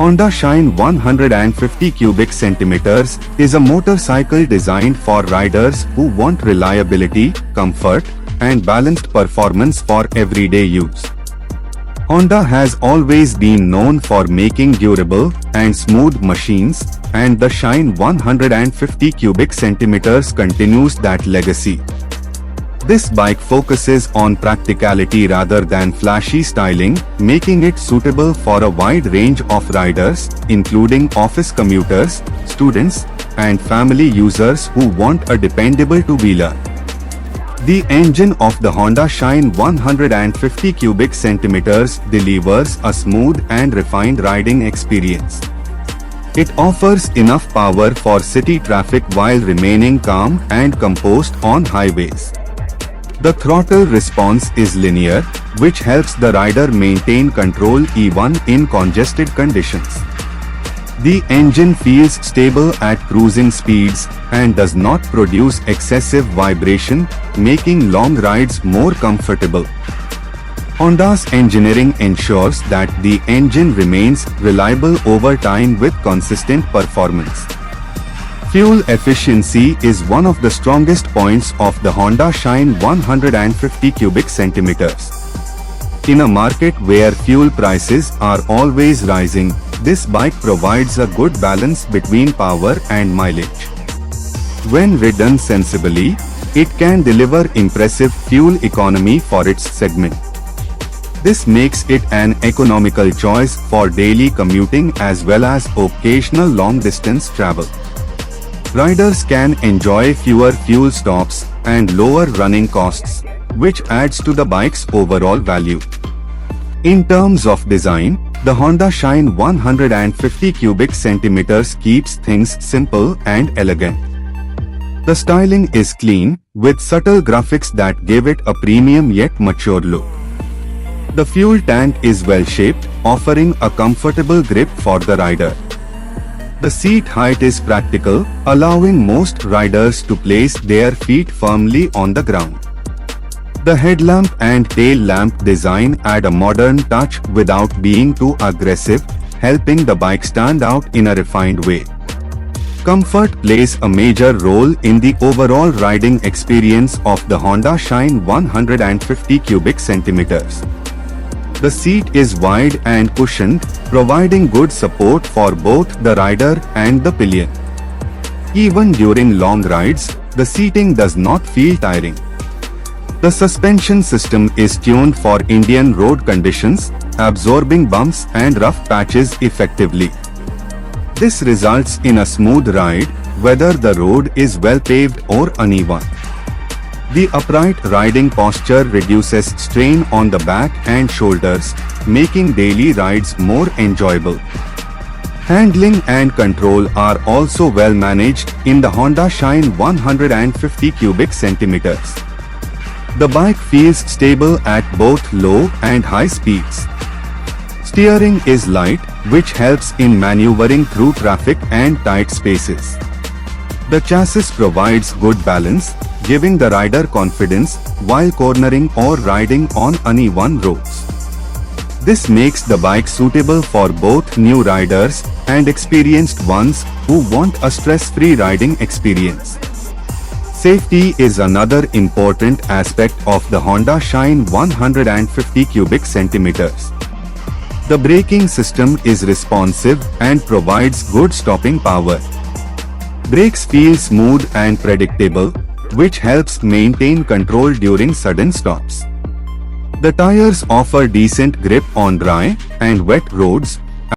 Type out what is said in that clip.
Honda Shine 150 cubic centimeters is a motorcycle designed for riders who want reliability, comfort, and balanced performance for everyday use. Honda has always been known for making durable and smooth machines, and the Shine 150 cubic centimeters continues that legacy. This bike focuses on practicality rather than flashy styling, making it suitable for a wide range of riders, including office commuters, students, and family users who want a dependable two-wheeler. The engine of the Honda Shine 150 cubic centimeters delivers a smooth and refined riding experience. It offers enough power for city traffic while remaining calm and composed on highways. The throttle response is linear, which helps the rider maintain control even in congested conditions. The engine feels stable at cruising speeds and does not produce excessive vibration, making long rides more comfortable. Honda's engineering ensures that the engine remains reliable over time with consistent performance. Fuel efficiency is one of the strongest points of the Honda Shine 150 cubic centimeters. In a market where fuel prices are always rising, this bike provides a good balance between power and mileage. When ridden sensibly, it can deliver impressive fuel economy for its segment. This makes it an economical choice for daily commuting as well as occasional long-distance travel. Riders can enjoy fewer fuel stops and lower running costs, which adds to the bike's overall value. In terms of design, the Honda Shine 150 cubic centimeters keeps things simple and elegant. The styling is clean, with subtle graphics that give it a premium yet mature look. The fuel tank is well-shaped, offering a comfortable grip for the rider. The seat height is practical, allowing most riders to place their feet firmly on the ground. The headlamp and tail lamp design add a modern touch without being too aggressive, helping the bike stand out in a refined way. Comfort plays a major role in the overall riding experience of the Honda Shine 150 cubic centimeters. The seat is wide and cushioned, providing good support for both the rider and the pillion. Even during long rides, the seating does not feel tiring. The suspension system is tuned for Indian road conditions, absorbing bumps and rough patches effectively. This results in a smooth ride, whether the road is well paved or uneven. The upright riding posture reduces strain on the back and shoulders, making daily rides more enjoyable. Handling and control are also well managed in the Honda Shine 150 cubic centimeters. The bike feels stable at both low and high speeds. Steering is light, which helps in maneuvering through traffic and tight spaces. The chassis provides good balance, giving the rider confidence while cornering or riding on uneven roads. This makes the bike suitable for both new riders and experienced ones who want a stress-free riding experience. Safety is another important aspect of the Honda Shine 150 cubic centimeters. The braking system is responsive and provides good stopping power. Brakes feel smooth and predictable, which helps maintain control during sudden stops. The tires offer decent grip on dry and wet roads,